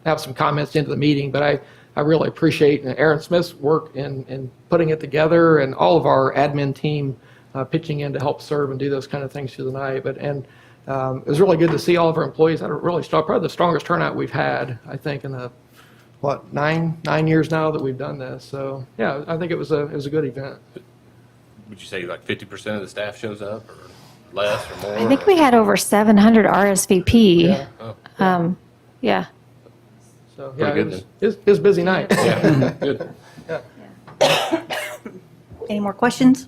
have some comments into the meeting, but I really appreciate Aaron Smith's work in putting it together, and all of our admin team pitching in to help serve and do those kind of things through the night. It was really good to see all of our employees at a really strong, probably the strongest turnout we've had, I think, in the, nine years now that we've done this. So yeah, I think it was a good event. Would you say like 50% of the staff shows up, or less, or more? I think we had over 700 RSVP. Yeah. Oh. Yeah. So Pretty yeah, good it was a busy night. Yeah, good. Any more questions?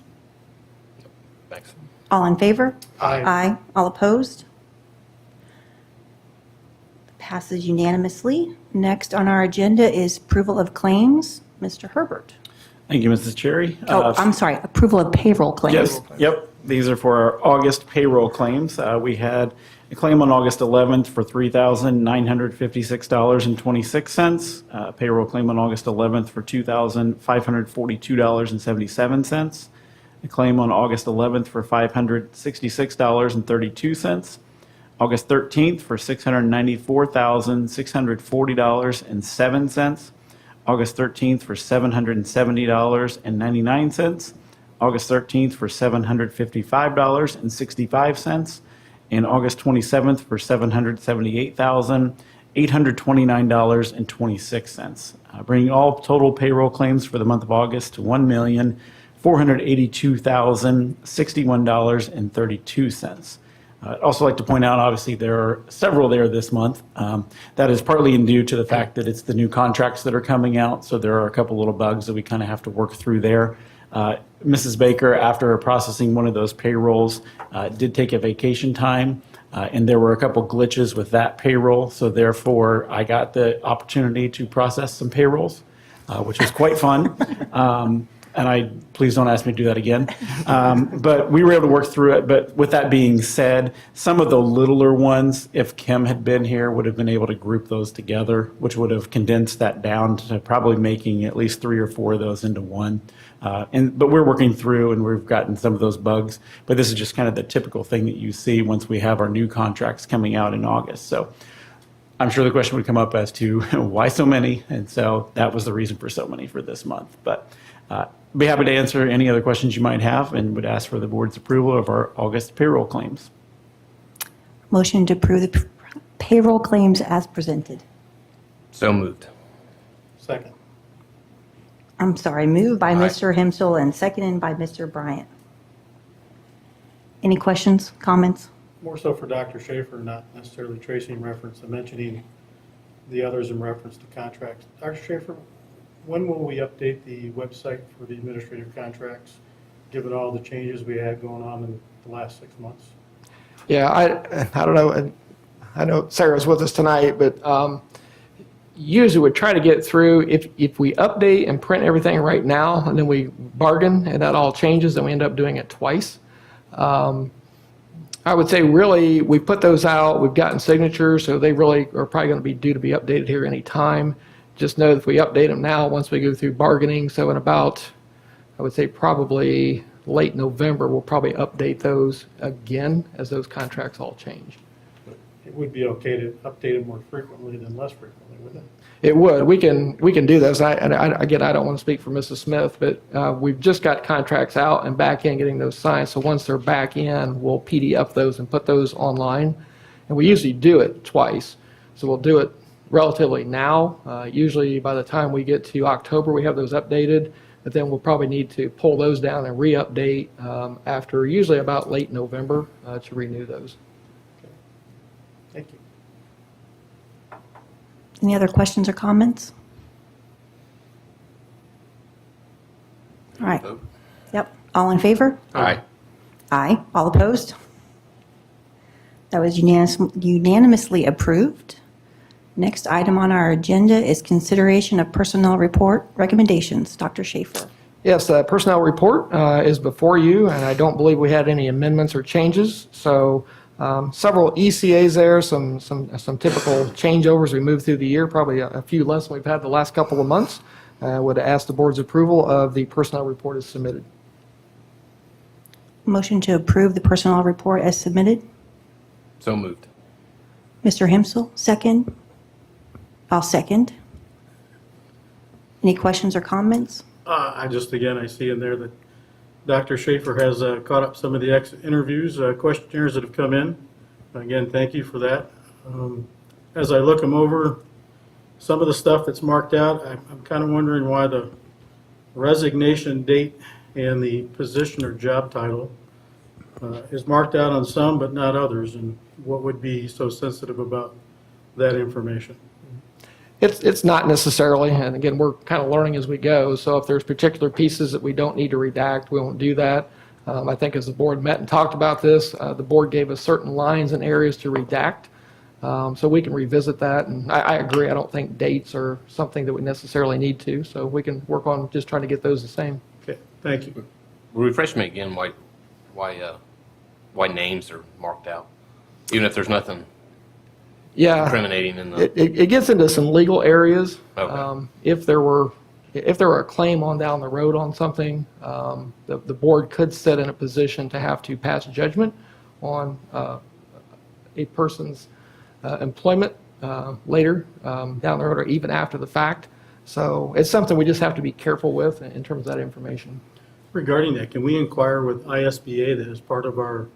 Thanks. All in favor? Aye. Aye. All opposed? Passes unanimously. Next on our agenda is approval of claims. Mr. Herbert. Thank you, Mrs. Cherry. Oh, I'm sorry, approval of payroll claims. Yes, yep. These are for our August payroll claims. We had a claim on August 11th for $3,956.26. Payroll claim on August 11th for $2,542.77. A claim on August 11th for $566.32. August 13th for $694,640.07. August 13th for $770.99. August 13th for $755.65. And August 27th for $778,829.26. Bringing all total payroll claims for the month of August to $1,482,061.32. I'd also like to point out, obviously, there are several there this month. That is partly due to the fact that it's the new contracts that are coming out, so there are a couple little bugs that we kind of have to work through there. Mrs. Baker, after processing one of those payrolls, did take a vacation time, and there were a couple glitches with that payroll, so therefore I got the opportunity to process some payrolls, which was quite fun. Please don't ask me to do that again. But we were able to work through it. But with that being said, some of the littler ones, if Kim had been here, would have been able to group those together, which would have condensed that down to probably making at least 3 or 4 of those into one. But we're working through, and we've gotten some of those bugs. But this is just kind of the typical thing that you see once we have our new contracts coming out in August. So I'm sure the question would come up as to why so many. And so that was the reason for so many for this month. But be happy to answer any other questions you might have, and would ask for the board's approval of our August payroll claims. Motion to approve the payroll claims as presented. So moved. Second. I'm sorry, moved by Aye. Mr. Himsel and seconded by Mr. Bryant. Any questions, comments? More so for Dr. Schaefer, not necessarily Tracy in reference to mentioning the others in reference to contracts. Dr. Schaefer, when will we update the website for the administrative contracts, given all the changes we had going on in the last 6 months? Yeah, I don't know, and I know Sarah's with us tonight, but usually we try to get through, if we update and print everything right now, and then we bargain, and that all changes, then we end up doing it twice. I would say really, we put those out, we've gotten signatures, so they really are probably going to be due to be updated here any time. Just know that if we update them now, once we go through bargaining, so in about, I would say probably late November, we'll probably update those again as those contracts all change. It would be okay to update it more frequently than less frequently, wouldn't it? It would. We can do those. Again, I don't want to speak for Mrs. Smith, but we've just got contracts out and back in getting those signed. So once they're back in, we'll PDF those and put those online. And we usually do it twice. So we'll do it relatively now. Usually by the time we get to October, we have those updated, but then we'll probably need to pull those down and re-update after usually about late November to renew those. Thank you. Any other questions or comments? All right. Vote. Yep. All in favor? Aye. Aye. All opposed? That was unanimously approved. Next item on our agenda is consideration of personnel report recommendations. Dr. Schaefer. Yes, the personnel report is before you, and I don't believe we had any amendments or changes. So several ECAs there, some typical changeovers we moved through the year, probably a few less than we've had the last couple of months. Would ask the board's approval of the personnel report as submitted. Motion to approve the personnel report as submitted. So moved. Mr. Himsel, second. I'll second. Any questions or comments? I see in there that Dr. Schaefer has caught up some of the exit interviews, questionnaires that have come in. Again, thank you for that. As I look them over, some of the stuff that's marked out, I'm kind of wondering why the resignation date and the position or job title is marked out on some but not others, and what would be so sensitive about that information? It's not necessarily, and again, we're kind of learning as we go, so if there's particular pieces that we don't need to redact, we won't do that. I think as the board met and talked about this, the board gave us certain lines and areas to redact, so we can revisit that, and I agree, I don't think dates are something that we necessarily need to, so we can work on just trying to get those the same. Okay, thank you. Refresh me again, why names are marked out, even if there's nothing Yeah. incriminating in the. It gets into some legal areas. Okay. If there were a claim on down the road on something, the board could sit in a position to have to pass judgment on a person's employment later down the road or even after the fact. So it's something we just have to be careful with in terms of that information. Regarding that, can we inquire with ISBA that is part of our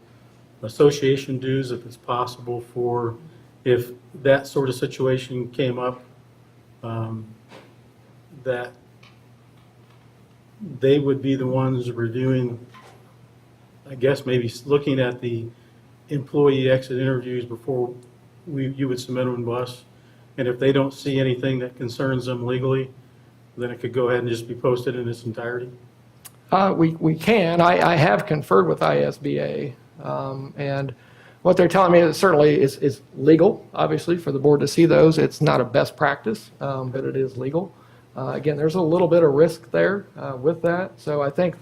association dues, if it's possible for, if that sort of situation came up, that they would be the ones reviewing, I guess, maybe looking at the employee exit interviews before you would submit them to us? And if they don't see anything that concerns them legally, then it could go ahead and just be posted in its entirety? We can. I have conferred with ISBA, and what they're telling me is certainly is legal, obviously, for the board to see those. It's not a best practice, but it is legal. Again, there's a little bit of risk there with that. So I think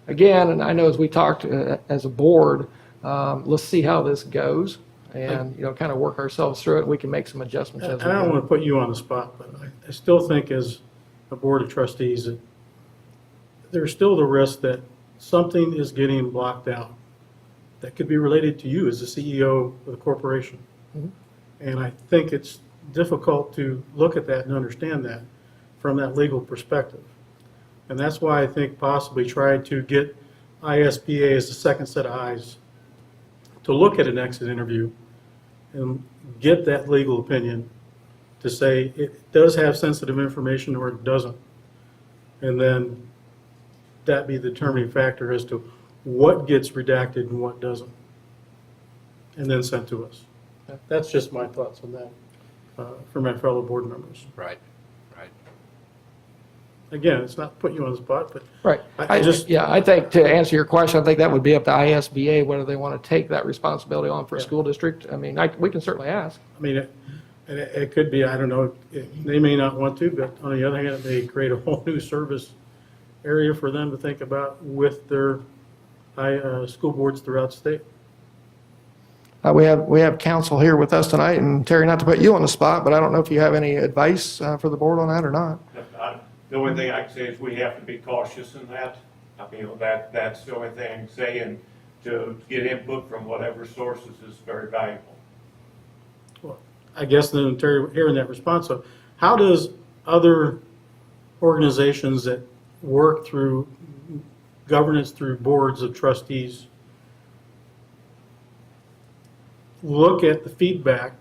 again, and I know as we talked as a board, let's see how this goes and, kind of work ourselves through it. We can make some adjustments as we I don't go. want to put you on the spot, but I still think as a board of trustees that there's still the risk that something is getting blocked out that could be related to you as the CEO of the corporation. And I think it's difficult to look at that and understand that from that legal perspective. And that's why I think possibly try to get ISBA as a second set of eyes to look at an exit interview and get that legal opinion to say it does have sensitive information or it doesn't. And then that be the determining factor as to what gets redacted and what doesn't, and then sent to us. That's just my thoughts on that for my fellow board members. Right. Again, it's not putting you on the spot, but Right. I just- I think to answer your question, I think that would be up to ISBA, whether they want to take that responsibility on for a Yeah. school district. I mean, we can certainly ask. I mean, it could be, I don't know, they may not want to, but on the other hand, it may create a whole new service area for them to think about with their school boards throughout the state. We have counsel here with us tonight, and Terry, not to put you on the spot, but I don't know if you have any advice for the board on that or not. The only thing I can say is we have to be cautious in that. I mean, that's the only thing I can say, and to get input from whatever sources is very valuable. Well, I guess then, Terry, hearing that response, so how does other organizations that work through governance through boards of trustees look at the feedback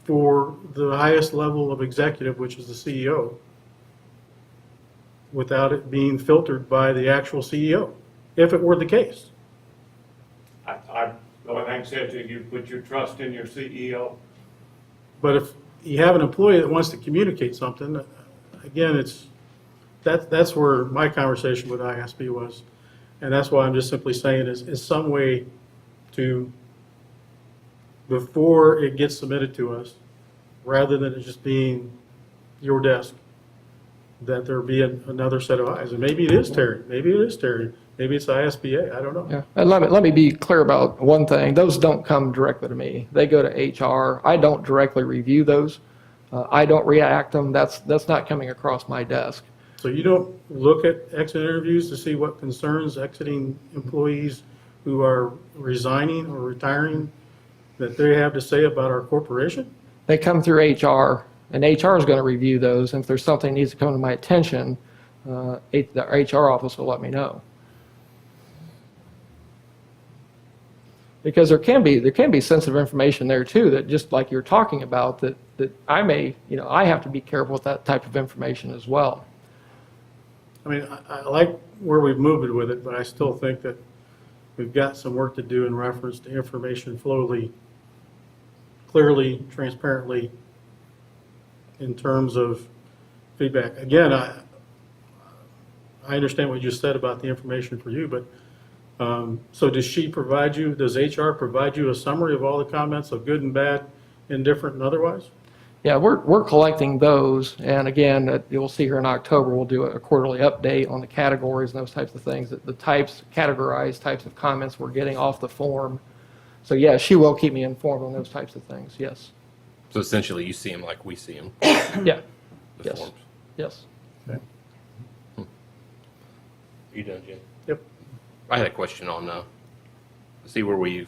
for the highest level of executive, which is the CEO, without it being filtered by the actual CEO, if it were the case? The only thing I said to you, put your trust in your CEO. But if you have an employee that wants to communicate something, again, that's where my conversation with ISB was. And that's why I'm just simply saying is some way to, before it gets submitted to us, rather than it just being your desk, that there be another set of eyes. And maybe it is Terry, maybe it's ISBA, I don't know. Yeah, and let me be clear about one thing. Those don't come directly to me. They go to HR. I don't directly review those. I don't react them. That's not coming across my desk. So you don't look at exit interviews to see what concerns exiting employees who are resigning or retiring that they have to say about our corporation? They come through HR. and HR is going to review those. And if there's something that needs to come to my attention, the HR office will let me know. Because there can be sensitive information there too, that just like you're talking about, that I may, I have to be careful with that type of information as well. I mean, I like where we've moved with it, but I still think that we've got some work to do in reference to information flowly, clearly, transparently, in terms of feedback. Again, I understand what you just said about the information for you, but so does HR provide you a summary of all the comments of good and bad, indifferent and otherwise? Yeah, we're collecting those, and again, you'll see here in October, we'll do a quarterly update on the categories and those types of things, the categorized types of comments we're getting off the form. So yeah, she will keep me informed on those types of things, yes. So essentially, you see them like we see them. Yeah, The yes, forms. yes. You done, Jim? Yep. I had a question on, see where I'm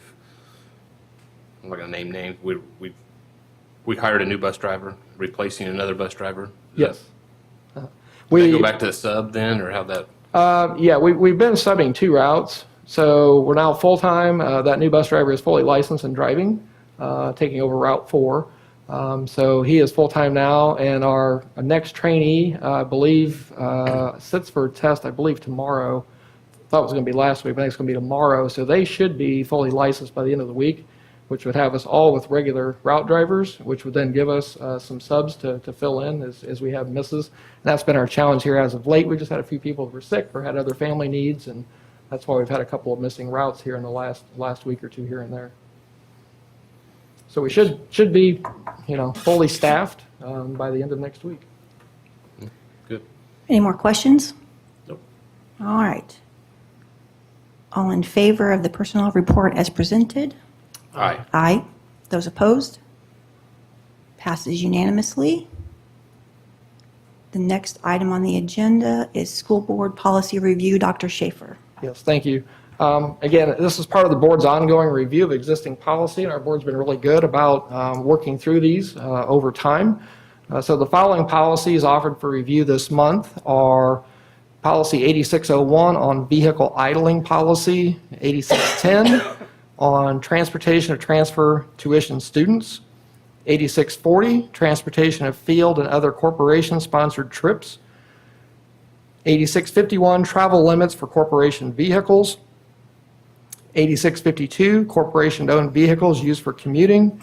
not gonna name names, we hired a new bus driver, replacing another bus driver? Yes. Does that go back to the sub then, or how that? Yeah, we've been subbing 2 routes, so we're now full-time. That new bus driver is fully licensed and driving, taking over Route 4. So he is full-time now, and our next trainee, I believe, sits for a test, I believe, tomorrow. Thought it was going to be last week, but I think it's going to be tomorrow. So they should be fully licensed by the end of the week, which would have us all with regular route drivers, which would then give us some subs to fill in as we have misses. And that's been our challenge here as of late. We just had a few people who were sick or had other family needs, and that's why we've had a couple of missing routes here in the last week or two here and there. So we should be, fully staffed by the end of next week. Good. Any more questions? Nope. All right. All in favor of the personnel report as presented? Aye. Aye. Those opposed? Passes unanimously. The next item on the agenda is school board policy review. Dr. Schaefer. Yes, thank you. Again, this is part of the board's ongoing review of existing policy, and our board's been really good about working through these over time. So the following policies offered for review this month are Policy 8601 on vehicle idling policy, 8610 on transportation of transfer tuition students, 8640 transportation of field and other corporation-sponsored trips, 8651 travel limits for corporation vehicles, 8652 corporation-owned vehicles used for commuting,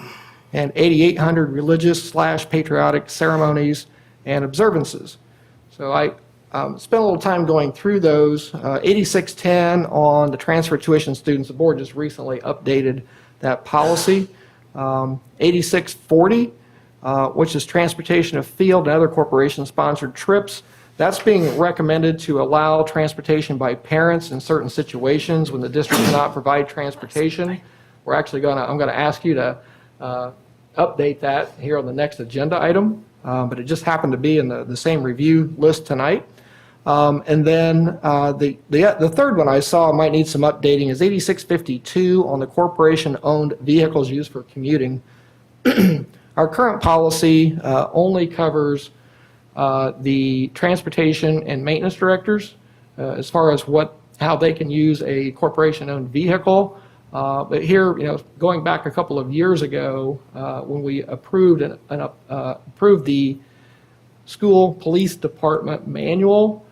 and 8800 religious/patriotic ceremonies and observances. So I spent a little time going through those. 8610 on the transfer tuition students, the board just recently updated that policy. 8640, which is transportation of field and other corporation-sponsored trips. That's being recommended to allow transportation by parents in certain situations when the district cannot provide transportation. I'm going to ask you to update that here on the next agenda item, but it just happened to be in the same review list tonight. And then the third one I saw might need some updating is 8652 on the corporation-owned vehicles used for commuting. Our current policy only covers the transportation and maintenance directors as far as how they can use a corporation-owned vehicle. But here, going back a couple of years ago, when we approved the school police department manual,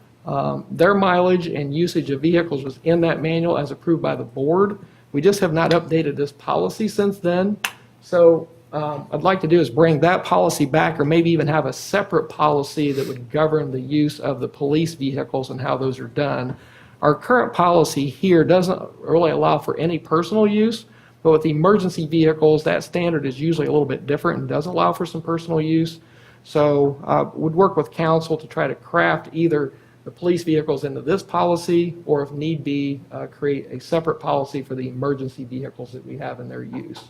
their mileage and usage of vehicles was in that manual as approved by the board. We just have not updated this policy since then. So I'd like to do is bring that policy back, or maybe even have a separate policy that would govern the use of the police vehicles and how those are done. Our current policy here doesn't really allow for any personal use, but with the emergency vehicles, that standard is usually a little bit different and does allow for some personal use. So would work with council to try to craft either the police vehicles into this policy, or if need be, create a separate policy for the emergency vehicles that we have in their use.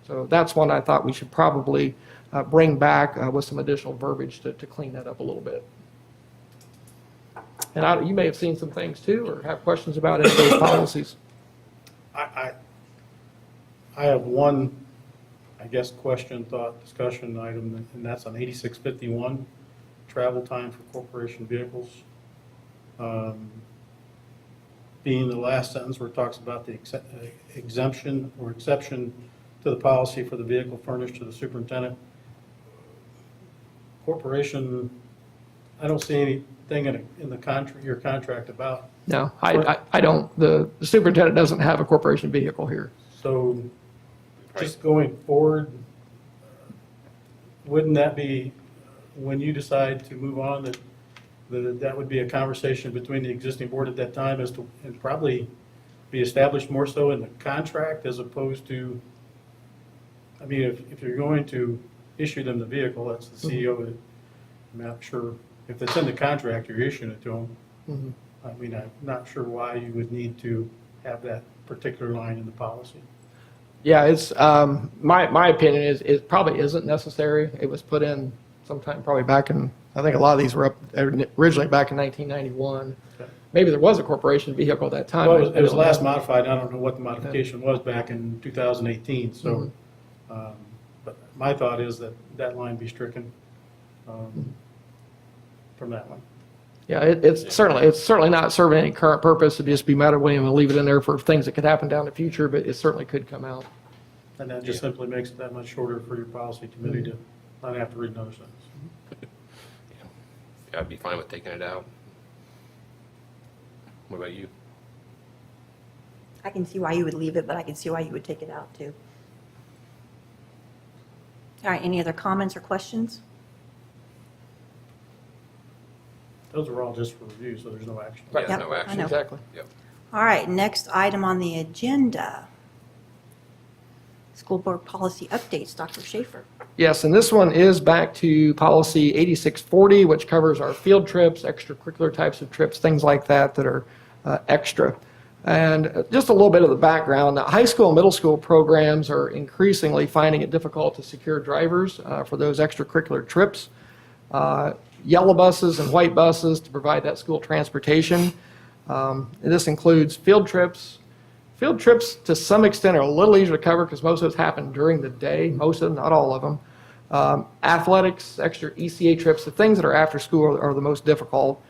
So that's one I thought we should probably bring back with some additional verbiage to clean that up a little bit. And you may have seen some things too, or have questions about any of those policies. I have one I guess, question, thought, discussion item, and that's on 8651, travel time for corporation vehicles. Being the last sentence where it talks about the exemption or exception to the policy for the vehicle furnished to the superintendent. Corporation, I don't see anything in the contract, your contract about. No, I don't. The superintendent doesn't have a corporation vehicle here. So just going forward, wouldn't that be, when you decide to move on, that would be a conversation between the existing board at that time as to, and probably be established more so in the contract as opposed to, I mean, if you're going to issue them the vehicle, that's the CEO. I'm not sure, if it's in the contract, you're issuing it to them. Mhm. I mean, I'm not sure why you would need to have that particular line in the policy. Yeah, it's, my opinion is it probably isn't necessary. It was put in sometime probably back in, I think a lot of these were up originally back in 1991. Okay. Maybe there was a corporation vehicle at that time. Well, it was last modified, I don't know what the modification was back in 2018, so, but my thought is that that line be stricken from that one. Yeah, it's certainly not serving any current purpose. It'd just be a matter of when we'll leave it in there for things that could happen down the future, but it certainly could come out. And that just simply makes it that much shorter for your policy committee to not have to read another sentence. Yeah, I'd be fine with taking it out. What about you? I can see why you would leave it, but I can see why you would take it out too. All right, any other comments or questions? Those are all just for review, so there's no action. Yeah, Yep, no I action. know. Exactly. Yep. All right, next item on the agenda. School board policy updates, Dr. Schaefer. Yes, and this one is back to policy 8640, which covers our field trips, extracurricular types of trips, things like that that are extra. And just a little bit of the background, high school and middle school programs are increasingly finding it difficult to secure drivers for those extracurricular trips. Yellow buses and white buses to provide that school transportation. And this includes field trips. Field trips, to some extent, are a little easier to cover because most of those happen during the day, most of them, not all of them. Athletics, extra ECA trips, the things that are after school are the most difficult.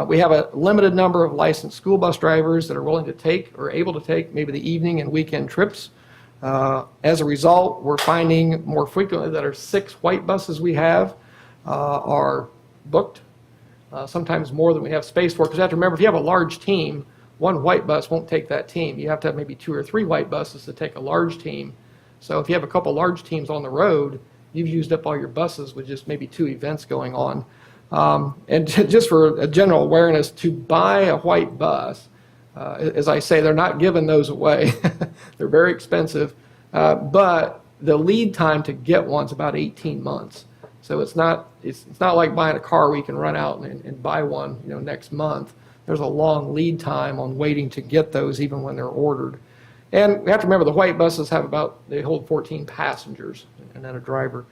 We have a limited number of licensed school bus drivers that are willing to take or able to take maybe the evening and weekend trips. As a result, we're finding more frequently that our 6 white buses we have are booked, sometimes more than we have space for. Because you have to remember, if you have a large team, one white bus won't take that team. You have to have maybe 2 or 3 white buses to take a large team. So if you have a couple large teams on the road, you've used up all your buses with just maybe 2 events going on. And just for a general awareness, to buy a white bus, as I say, they're not giving those away. They're very expensive, but the lead time to get one's about 18 months. So it's not like buying a car where you can run out and buy one, next month. There's a long lead time on waiting to get those, even when they're ordered. And we have to remember the white buses they hold 14 passengers and then a driver.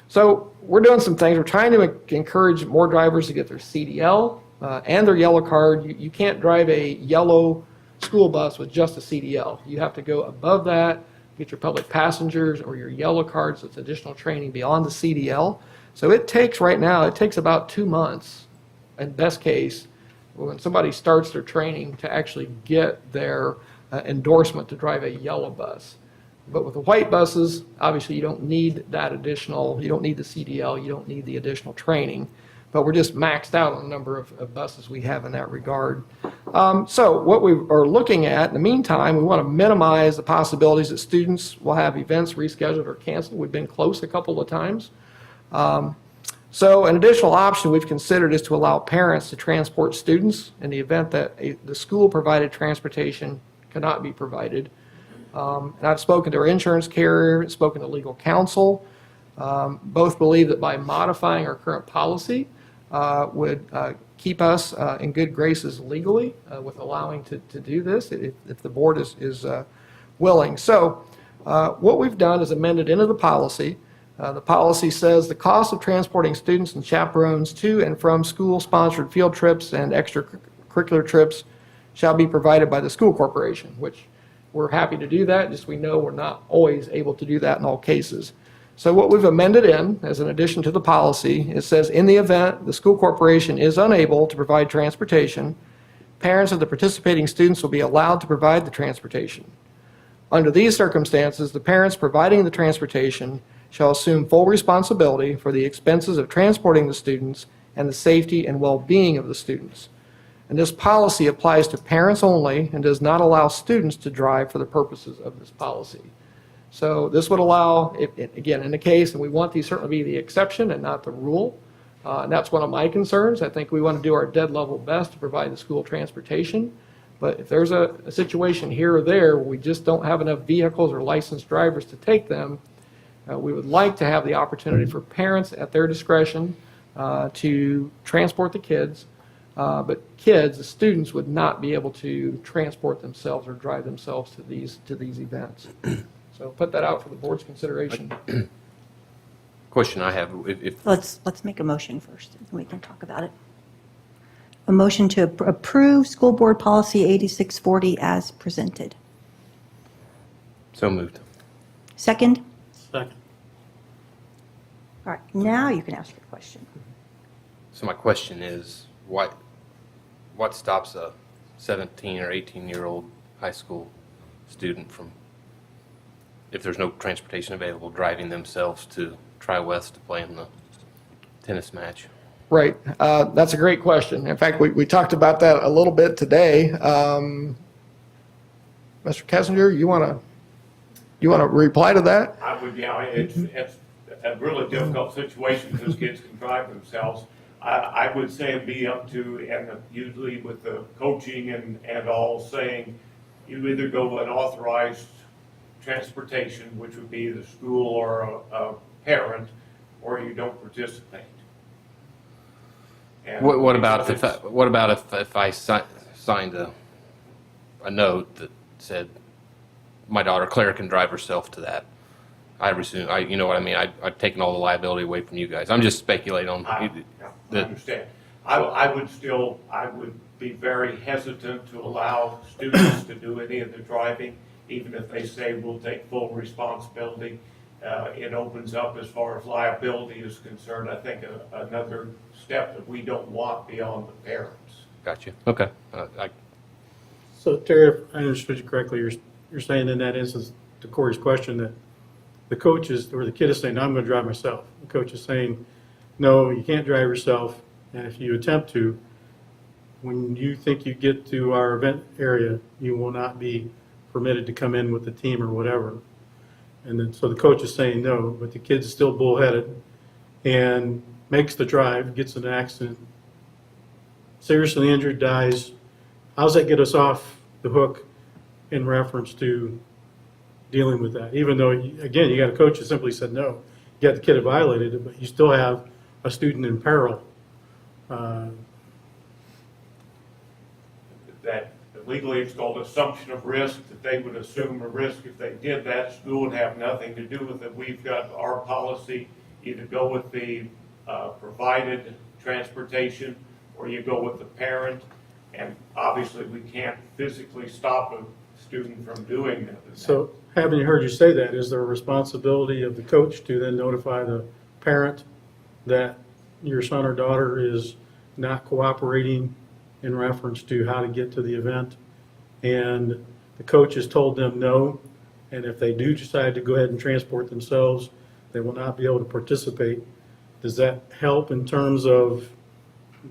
So we're doing some things. We're trying to encourage more drivers to get their CDL and their yellow card. You can't drive a yellow school bus with just a CDL. You have to go above that, get your public passengers or your yellow cards. So it's additional training beyond the CDL. So it takes about 2 months, in best case, when somebody starts their training to actually get their endorsement to drive a yellow bus. But with the white buses, obviously you don't need the CDL, you don't need the additional training, but we're just maxed out on the number of buses we have in that regard. So what we are looking at in the meantime, we want to minimize the possibilities that students will have events rescheduled or canceled. We've been close a couple of times. So an additional option we've considered is to allow parents to transport students in the event that the school-provided transportation cannot be provided. And I've spoken to our insurance carrier, spoken to legal counsel. Both believe that by modifying our current policy would keep us in good graces legally with allowing to do this if the board is willing. So what we've done is amended into the policy. The policy says the cost of transporting students and chaperones to and from school-sponsored field trips and extracurricular trips shall be provided by the school corporation, which we're happy to do that, just we know we're not always able to do that in all cases. So what we've amended in, as an addition to the policy, it says, in the event the school corporation is unable to provide transportation, parents of the participating students will be allowed to provide the transportation. Under these circumstances, the parents providing the transportation shall assume full responsibility for the expenses of transporting the students and the safety and well-being of the students. And this policy applies to parents only and does not allow students to drive for the purposes of this policy. So this would allow, again, in the case, and we want these certainly to be the exception and not the rule, and that's one of my concerns. I think we want to do our dead level best to provide the school transportation. But if there's a situation here or there where we just don't have enough vehicles or licensed drivers to take them, we would like to have the opportunity for parents at their discretion to transport the kids. But kids, the students, would not be able to transport themselves or drive themselves to these events. So put that out for the board's consideration. Question I have, if Let's make a motion first, and we can talk about it. A motion to approve School Board Policy 8640 as presented. so moved. Second? Second. All right, now you can ask your question. So my question is, what stops a 17 or 18-year-old high school student from, if there's no transportation available, driving themselves to Tri-West to play in the tennis match? Right. That's a great question. In fact, we talked about that a little bit today. Mr. Kessinger, you want to reply to that? I would, yeah, it's a really difficult situation because kids can drive themselves. I would say it'd be up to, and usually with the coaching and all, saying you either go with an authorized transportation, which would be the school or a parent, or you don't participate. And What about because if I signed a note that said my daughter Claire can drive herself to that? I presume, you know what I mean? I've taken all the liability away from you guys. I'm just speculating on. I understand. I would be very hesitant to allow students to do any of the driving, even if they say we'll take full responsibility. It opens up, as far as liability is concerned, I think another step that we don't want beyond the parents. Gotcha. Okay. So Terry, if I understood you correctly, you're saying in that instance, to Corey's question, that the coach is, or the kid is saying, no, I'm going to drive myself. The coach is saying, no, you can't drive yourself, and if you attempt to, when you think you get to our event area, you will not be permitted to come in with the team or whatever. And then, so the coach is saying no, but the kid's still bullheaded and makes the drive, gets in an accident, seriously injured, dies. How does that get us off the hook in reference to dealing with that? Even though, again, you got a coach that simply said no. You got the kid that violated it, but you still have a student in peril. That legally it's called assumption of risk, that they would assume a risk if they did that. School would have nothing to do with it. We've got our policy, either go with the provided transportation or you go with the parent. And obviously we can't physically stop a student from doing that. So having heard you say that, is there a responsibility of the coach to then notify the parent that your son or daughter is not cooperating in reference to how to get to the event, and the coach has told them no, and if they do decide to go ahead and transport themselves, they will not be able to participate? Does that help in terms of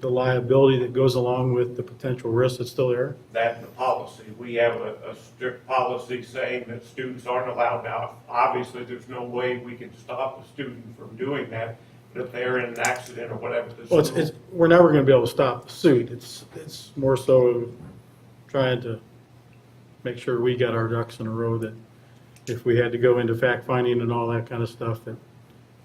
the liability that goes along with the potential risk that's still there? That in the policy. We have a strict policy saying that students aren't allowed. Now, obviously, there's no way we can stop a student from doing that, but if they're in an accident or whatever. Well, we're never going to be able to stop the suit. It's more so trying to make sure we got our ducks in a row, that if we had to go into fact-finding and all that kind of stuff, that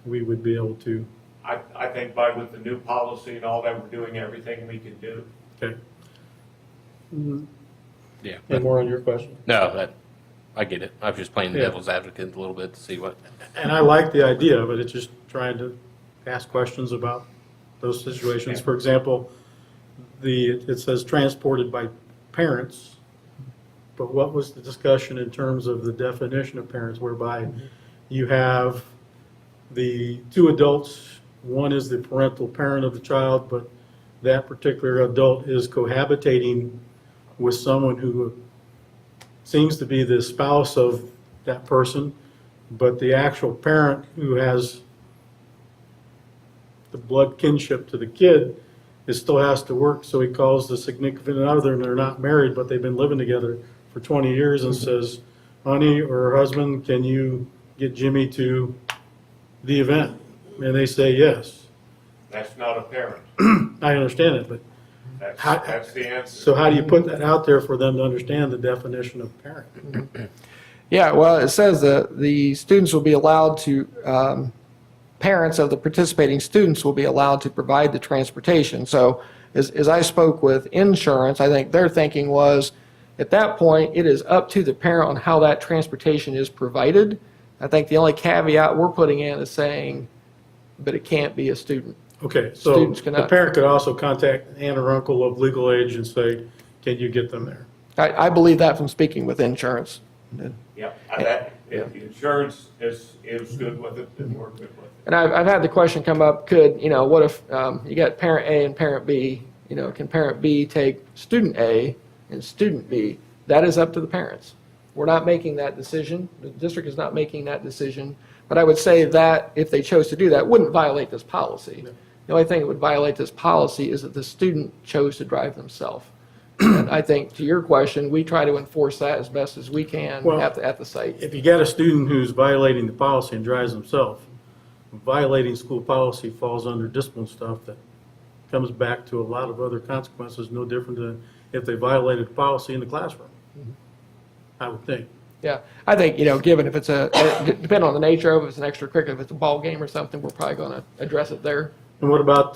we would be able to. I think with the new policy and all that, we're doing everything we can do. Okay. Yeah. Any more on your question? No, I get it. I was just playing the Yeah. devil's advocate a little bit to see what. And I like the idea, but it's just trying to ask questions about those situations. For example, it says transported by parents, but what was the discussion in terms of the definition of parents whereby you have the two adults, one is the parental parent of the child, but that particular adult is cohabitating with someone who seems to be the spouse of that person, but the actual parent who has the blood kinship to the kid still has to work, so he calls the significant other, and they're not married, but they've been living together for 20 years and says, honey or husband, can you get Jimmy to the event? And they say yes. That's not a parent. I understand it, but That's the answer. so how do you put that out there for them to understand the definition of parent? Yeah, well, it says that the students will be allowed to, parents of the participating students will be allowed to provide the transportation. So as I spoke with insurance, I think their thinking was, at that point, it is up to the parent on how that transportation is provided. I think the only caveat we're putting in is saying, but it can't be a student. Okay, so Students the cannot- parent could also contact an aunt or uncle of legal age and say, can you get them there? I believe that from speaking with insurance. Yep, if the insurance is good with it, then we're good with it. And I've had the question come up, could, what if you got parent A and parent B, can parent B take student A and student B? That is up to the parents. We're not making that decision. The district is not making that decision. But I would say that if they chose to do that, wouldn't violate this policy. The only thing that would violate this policy is that the student chose to drive themselves. And I think, to your question, we try to enforce that as best as we can Well, at the site. If you got a student who's violating the policy and drives himself, violating school policy falls under discipline stuff that comes back to a lot of other consequences, no different than if they violated the policy in the classroom, I would think. Yeah, I think, given if it's depending on the nature of it, if it's an extracurricular, if it's a ball game or something, we're probably going to address it there. And what about,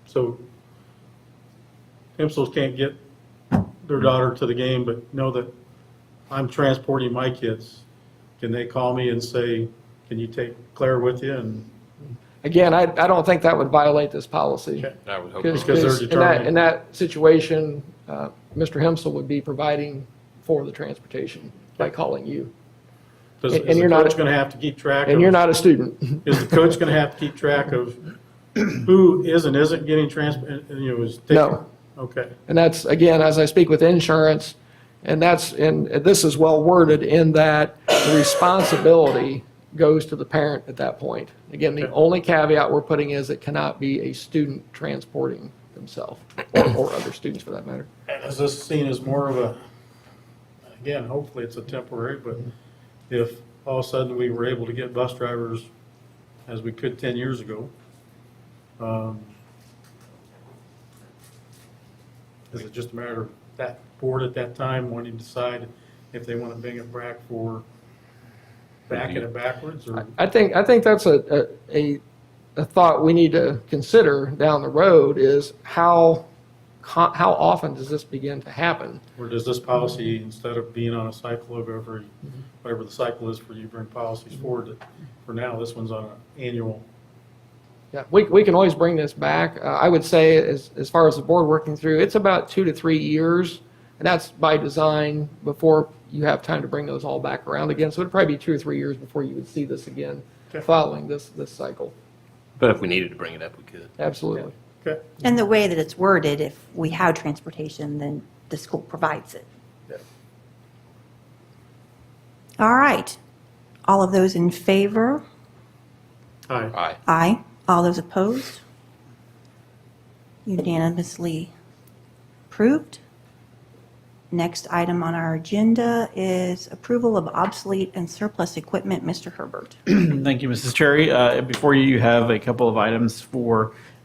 so Hempsels can't get their daughter to the game, but know that I'm transporting my kids. Can they call me and say, can you take Claire with you? And Again, I don't think that would violate this policy. Okay. I would hope Because not. Because they're determining. in that situation, Mr. Hempsel would be providing for the transportation by calling you. is And the you're not- coach going to have to keep track of? And you're not a student. Is the coach going to have to keep track of who is and isn't getting is taking? No. Okay. And that's, again, as I speak with insurance, and this is well worded in that the responsibility goes to the parent at that point. Again, the Okay. only caveat we're putting is it cannot be a student transporting themselves, or other students for that matter. And is this seen as more of a, again, hopefully it's a temporary, but if all of a sudden we were able to get bus drivers as we could 10 years ago, is it just a matter of that board at that time wanting to decide if they want to bring it back for backing it backwards, or? I think that's a thought we need to consider down the road is how often does this begin to happen? Or does this policy, instead of being on a cycle of every, whatever the cycle is for you bring policies forward, that for now, this one's on an annual? Yeah, we can always bring this back. I would say as far as the board working through, it's about 2 to 3 years, and that's by design before you have time to bring those all back around again. So it'd probably be 2 or 3 years before you would see this again Okay. following this cycle. But if we needed to bring it up, we could. Absolutely. Okay. And the way that it's worded, if we have transportation, then the school provides it. Yeah. All right. All of those in favor? Aye. Aye. Aye. All those opposed? Unanimously approved. Next item on our agenda is approval of obsolete and surplus equipment. Mr. Herbert. Thank you, Mrs. Cherry. Before you have a couple of items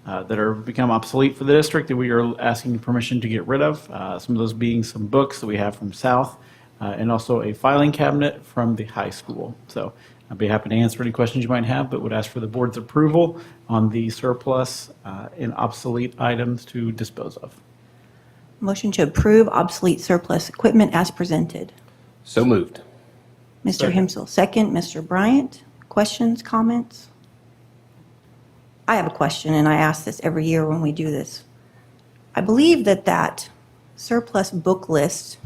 that are become obsolete for the district that we are asking permission to get rid of. Some of those being some books that we have from South, and also a filing cabinet from the high school. So I'd be happy to answer any questions you might have, but would ask for the board's approval on the surplus and obsolete items to dispose of. Motion to approve obsolete surplus equipment as presented. So moved. Mr. Second. Hempsel, second. Mr. Bryant, questions, comments? I have a question, and I ask this every year when we do this. I believe that surplus book list,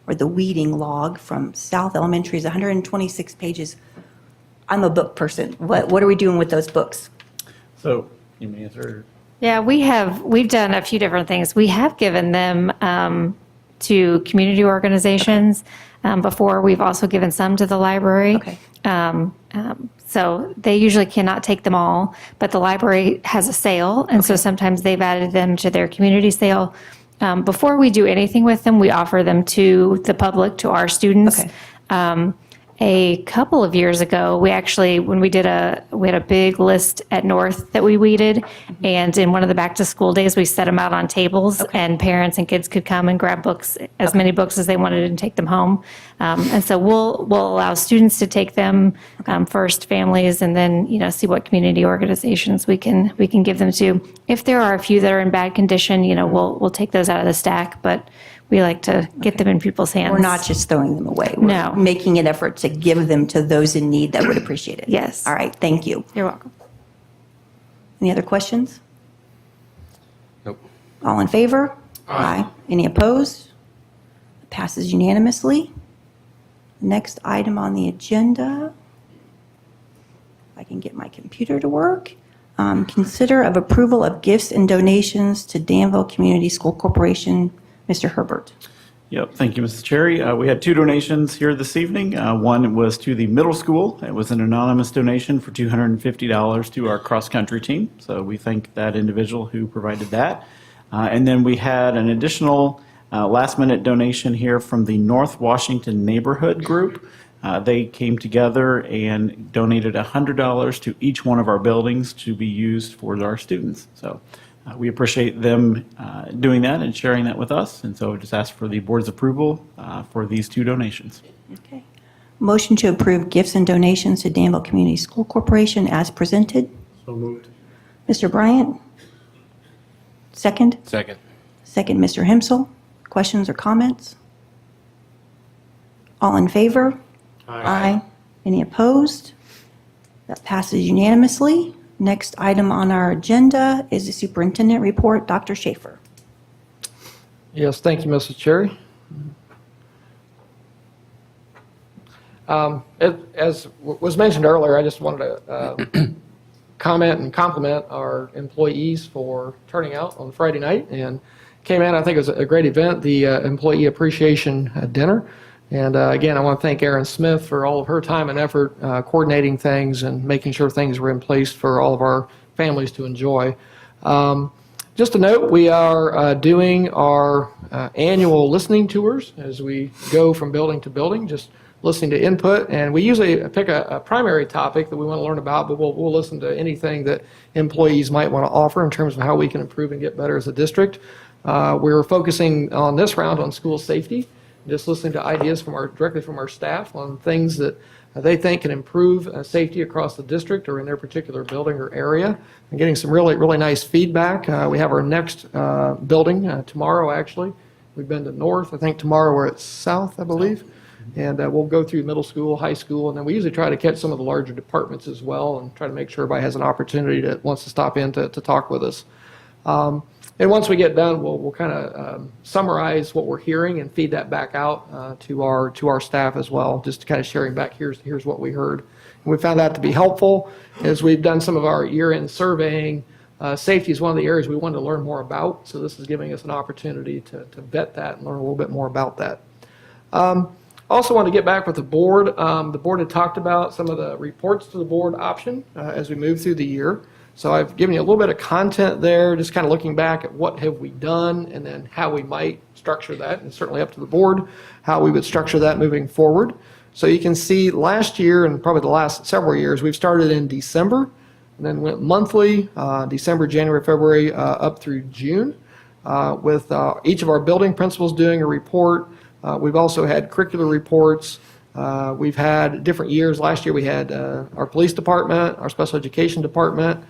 or the weeding log from South Elementary is 126 pages. I'm a book person. What are we doing with those books? So, you may answer. Yeah, we've done a few different things. We have given them to community organizations before. We've also given some to the library. Okay. So they usually cannot take them all, but the library has a sale, and so sometimes they've added them to their community sale. Before we do anything with them, we offer them to the public, to our students. Okay. A couple of years ago, we actually, when we had a big list at North that we weeded, and in one of the back to school days, we set them out on tables, and parents and kids could come and grab books, as many books as they wanted, and take them home. And so we'll allow students to take them first, families, and then see what community organizations we can give them to. If there are a few that are in bad condition, we'll take those out of the stack, but we like to get them in people's hands. We're not just throwing them away. No. We're making an effort to give them to those in need that would appreciate it. Yes. All right, thank you. You're welcome. Any other questions? Nope. All in favor? Aye. Any opposed? Passes unanimously. Next item on the agenda, if I can get my computer to work. Consider of approval of gifts and donations to Danville Community School Corporation. Mr. Herbert. Yep, thank you, Mrs. Cherry. We had two donations here this evening. One was to the middle school. It was an anonymous donation for $250 to our cross-country team. So we thank that individual who provided that. And then we had an additional last-minute donation here from the North Washington Neighborhood Group. They came together and donated $100 to each one of our buildings to be used for our students. So we appreciate them doing that and sharing that with us. And so I just ask for the board's approval for these two donations. Okay. Motion to approve gifts and donations to Danville Community School Corporation as presented. So moved. Mr. Bryant? Second? Second. Second, Mr. Hensel. Questions or comments? All in favor? Aye. Any opposed? That passes unanimously. Next item on our agenda is the superintendent report. Dr. Schaefer. Yes, thank you, Mrs. Cherry. As was mentioned earlier, I just wanted to comment and compliment our employees for turning out on Friday night and came in. I think it was a great event, the Employee Appreciation Dinner. And again, I want to thank Erin Smith for all of her time and effort coordinating things and making sure things were in place for all of our families to enjoy. Just a note, we are doing our annual listening tours as we go from building to building, just listening to input. And we usually pick a primary topic that we want to learn about, but we'll listen to anything that employees might want to offer in terms of how we can improve and get better as a district. We're focusing on this round on school safety. Just listening to ideas directly from our staff on things that they think can improve safety across the district or in their particular building or area, and getting some really, really nice feedback. We have our next building tomorrow, actually. We've been to North. I think tomorrow we're at South, I believe. And we'll go through middle school, high school, and then we usually try to catch some of the larger departments as well and try to make sure everybody has an opportunity that wants to stop in to talk with us. And once we get done, we'll kind of summarize what we're hearing and feed that back out to our staff as well, just kind of sharing back, here's what we heard. And we found that to be helpful as we've done some of our year-end surveying. Safety is one of the areas we wanted to learn more about, so this is giving us an opportunity to vet that and learn a little bit more about that. Also want to get back with the board. The board had talked about some of the reports to the board option as we move through the year. So I've given you a little bit of content there, just kind of looking back at what have we done and then how we might structure that, and certainly up to the board, how we would structure that moving forward. So you can see last year and probably the last several years, we've started in December and then went monthly, December, January, February, up through June, with each of our building principals doing a report. We've also had curricular reports. We've had different years. Last year we had our police department, our special education department,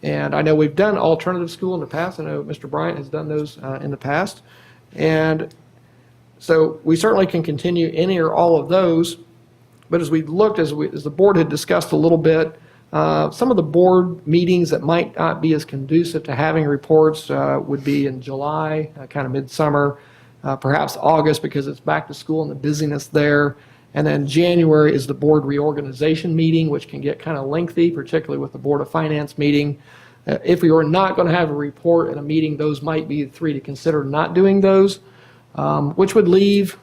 and I know we've done alternative school in the past. I know Mr. Bryant has done those in the past. And so we certainly can continue any or all of those. But as we looked, as the board had discussed a little bit, Some of the board meetings that might not be as conducive to having reports would be in July, kind of midsummer, perhaps August because it's back to school and the busyness there. And then January is the board reorganization meeting, which can get kind of lengthy, particularly with the Board of Finance meeting. If we were not going to have a report and a meeting, those might be three to consider not doing those, which would leave,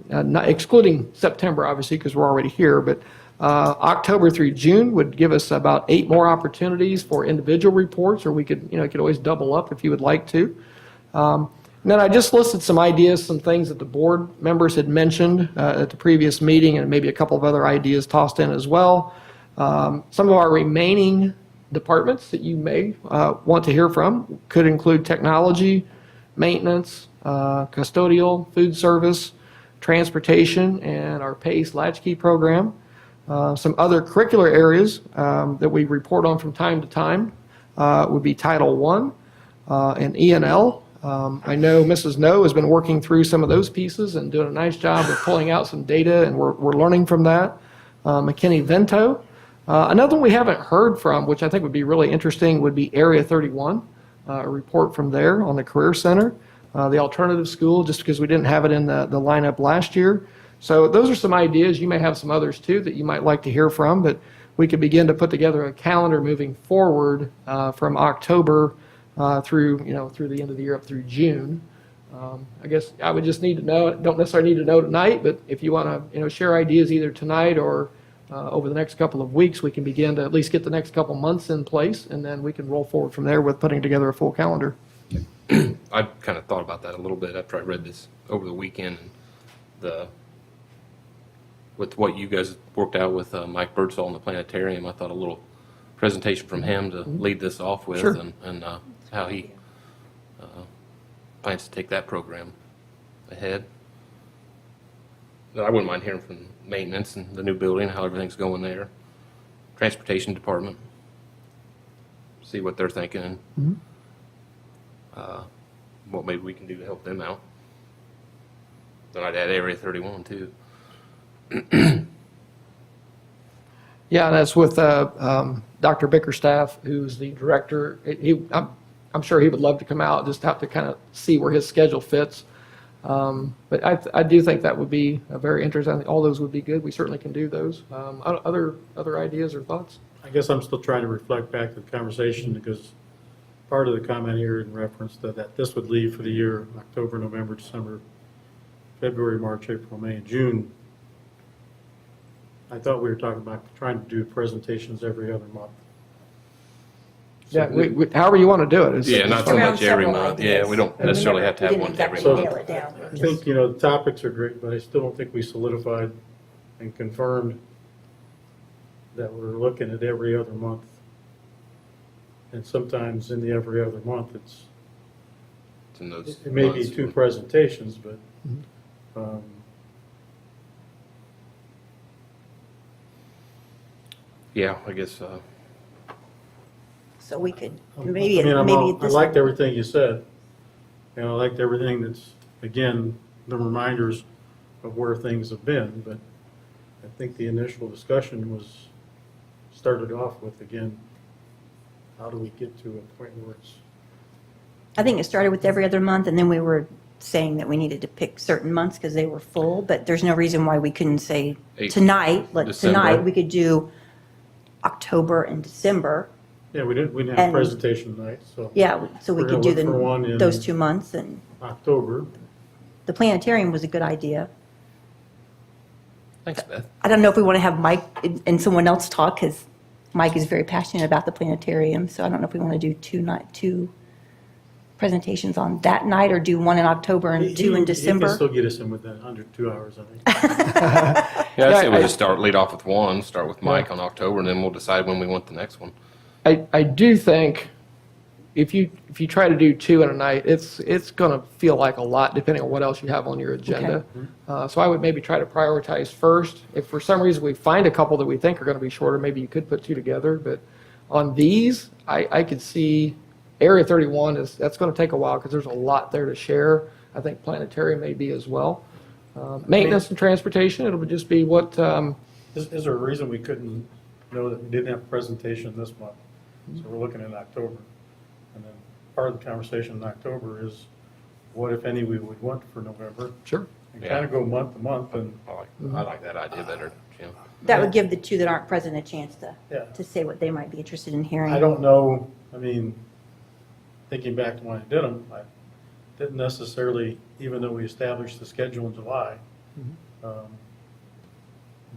not excluding September, obviously, because we're already here, but October through June would give us about 8 more opportunities for individual reports, or we could, could always double up if you would like to. And then I just listed some ideas, some things that the board members had mentioned at the previous meeting, and maybe a couple of other ideas tossed in as well. Some of our remaining departments that you may want to hear from could include technology, maintenance, custodial, food service, transportation, and our PACE latchkey program. Some other curricular areas that we report on from time to time would be Title I and E&L. I know Mrs. No has been working through some of those pieces and doing a nice job of pulling out some data, and we're learning from that. McKinney-Vento. Another one we haven't heard from, which I think would be really interesting, would be Area 31, a report from there on the Career Center. The alternative school, just because we didn't have it in the lineup last year. So those are some ideas. You may have some others too that you might like to hear from, but we could begin to put together a calendar moving forward from October through the end of the year up through June. I guess I would just need to know, don't necessarily need to know tonight, but if you want to share ideas either tonight or over the next couple of weeks, we can begin to at least get the next couple months in place, and then we can roll forward from there with putting together a full calendar. I kind of thought about that a little bit after I read this over the weekend. With what you guys worked out with Mike Birdsall in the planetarium, I thought a little presentation from him to lead this off with, Sure. and how he plans to take that program ahead. I wouldn't mind hearing from maintenance and the new building, how everything's going there. Transportation department, see what they're thinking, and what maybe we can do to help them out. Then I'd add Area 31 too. Yeah, and that's with Dr. Bickerstaff, who's the director. I'm sure he would love to come out, just have to kind of see where his schedule fits. But I do think that would be very interesting. I think all those would be good. We certainly can do those. Other ideas or thoughts? I guess I'm still trying to reflect back to the conversation because part of the comment here in reference to that this would leave for the year October, November, December, February, March, April, May, and June. I thought we were talking about trying to do presentations every other month. Yeah, however you want to do it. Yeah, not so Around much every several month. ideas. Yeah, we don't necessarily have to have one every So- month. Nail it down. I think, the topics are great, but I still don't think we solidified and confirmed that we're looking at every other month. And sometimes in the every other month, It's in those it may be months. 2 presentations, but Yeah, I guess, So we could, I maybe I this. liked everything you said. And I liked everything that's, again, the reminders of where things have been. But I think the initial discussion started off with, again, how do we get to a point where it's, I think it started with every other month, and then we were saying that we needed to pick certain months because they were full, but there's no reason why we couldn't say tonight, December. tonight, we could do October and December. yeah, we didn't have And- a presentation night, so Yeah, so we We're could gonna do look for one in- those 2 months, and October. the planetarium was a good idea. thanks, Beth. I don't know if we want to have Mike and someone else talk, because Mike is very passionate about the planetarium, so I don't know if we want to do two presentations on that night, or do one in October and 2 in He December. can still get us in within under 2 hours, I think. Yeah, I'd say we'll I- just lead off with one, start with Mike on October, and then we'll decide when we want the next one. I do think if you try to do 2 in a night, it's going to feel like a lot depending on what else you have on your agenda. So I would maybe try to prioritize first. If for some reason we find a couple that we think are going to be shorter, maybe you could put 2 together. But on these, I could see Area 31 that's going to take a while because there's a lot there to share. I think planetarium may be as well. Maintenance and transportation, it'll just be what. Is there a reason we couldn't know that we didn't have a presentation this month, so we're looking at October. And then part of the conversation in October is what, if any, we would want for November. Sure. And kind of go month to month, and I like that idea better, Jim. That would give the two that aren't present a chance Yeah. to say what they might be interested in hearing. I don't know, I mean, thinking back to when I did them, I didn't necessarily, even though we established the schedule in July, in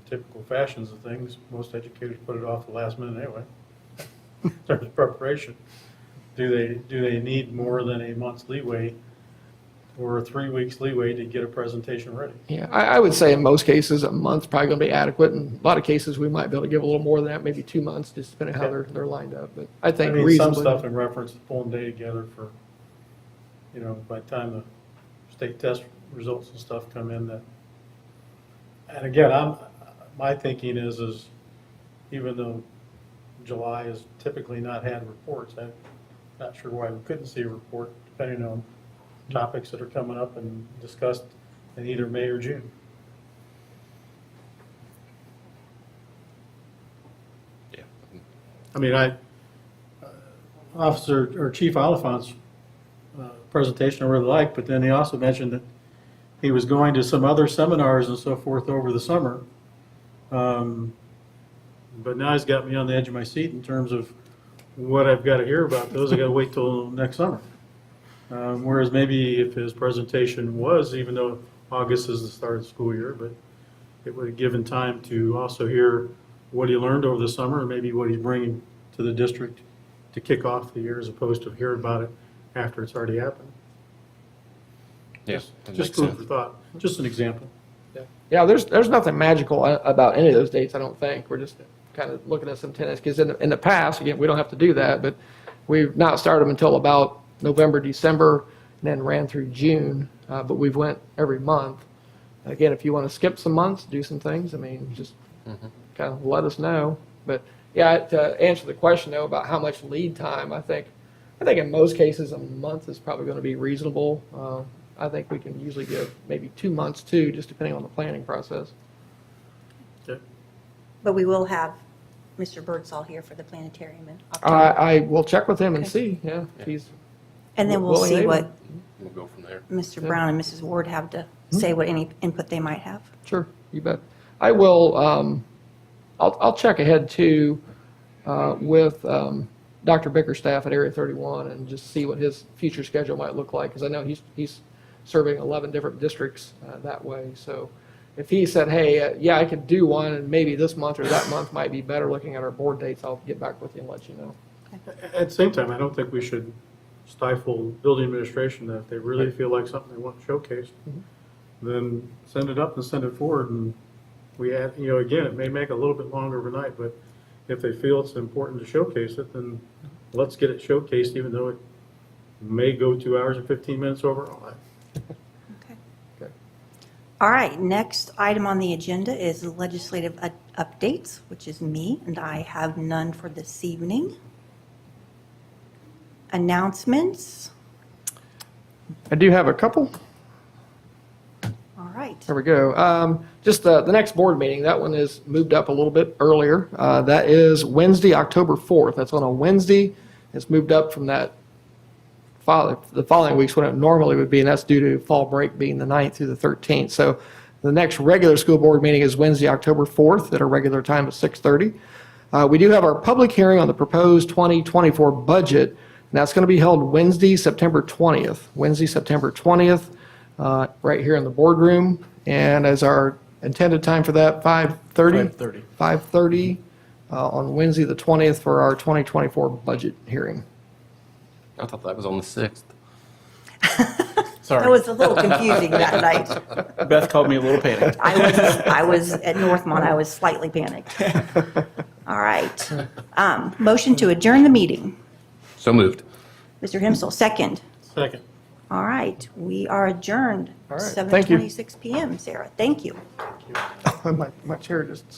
typical fashions of things, most educators put it off the last minute anyway, in terms of preparation. Do they need more than a month's leeway or 3 weeks leeway to get a presentation ready? Yeah, I would say in most cases, a month's probably going to be adequate. In a lot of cases, we might be able to give a little more than that, maybe 2 months, just depending how they're lined up. But I I think mean, some reasonably. stuff in reference to pulling data together for, by the time the state test results and stuff come in that, and again, my thinking is even though July has typically not had reports, I'm not sure why we couldn't see a report depending on topics that are coming up and discussed in either May or June. Yeah. I mean, Officer or Chief Oliphant's presentation I really liked, but then he also mentioned that he was going to some other seminars and so forth over the summer. But now he's got me on the edge of my seat in terms of what I've got to hear about those. I got to wait till next summer. Whereas maybe if his presentation was, even though August is the start of the school year, but it would have given time to also hear what he learned over the summer and maybe what he's bringing to the district to kick off the year as opposed to hear about it after it's already happened. Yeah, that Just makes food sense. for thought, just an example. Yeah, there's nothing magical about any of those dates, I don't think. We're just kind of looking at some tennis, because in the past, again, we don't have to do that, but we've not started them until about November, December, and then ran through June, but we've went every month. Again, if you want to skip some months, do some things, I mean, just kind of let us know. But yeah, to answer the question though about how much lead time, I think in most cases a month is probably going to be reasonable. I think we can usually give maybe 2 months too, just depending on the planning process. Okay. But we will have Mr. Birdsall here for the planetarium in October. I will check with him and Okay. see, yeah, if he's And then we'll willing and see able. what We'll go from there. Mr. Brown and Mrs. Ward have to say, what any input they might have. Sure, you bet. I will, I'll check ahead too with Dr. Bickerstaff at Area 31 and just see what his future schedule might look like, because I know he's serving 11 different districts that way. So if he said, hey, yeah, I could do one, and maybe this month or that month might be better looking at our board dates, I'll get back with you and let you know. At the same time, I don't think we should stifle building administration that if they really feel like something they want showcased, then send it up and send it forward. And we add, again, it may make a little bit longer overnight, but if they feel it's important to showcase it, then let's get it showcased, even though it may go 2 hours and 15 minutes overall. Okay. Okay. All right, next item on the agenda is legislative updates, which is me, and I have none for this evening. Announcements. I do have a couple. All right. There we go. Just the next board meeting, that one is moved up a little bit earlier. That is Wednesday, October 4th. That's on a Wednesday. It's moved up from the following weeks when it normally would be, and that's due to fall break being the 9th through the 13th. So the next regular school board meeting is Wednesday, October 4th at a regular time of 6:30. We do have our public hearing on the proposed 2024 budget, and that's going to be held Wednesday, September 20th. Wednesday, September 20th. Right here in the boardroom, and as our intended time for that, 5:30? 5:30. 5:30 on Wednesday, the 20th, for our 2024 budget hearing. I thought that was on the 6th. Sorry. That was a little confusing that night. Beth called me a little panicked. I was at Northmont, I was slightly panicked. All right. Motion to adjourn the meeting. So moved. Mr. Himsel, second. Second. All right, we are adjourned. All right, thank you. 7:26 PM, Sarah. Thank you. My chair just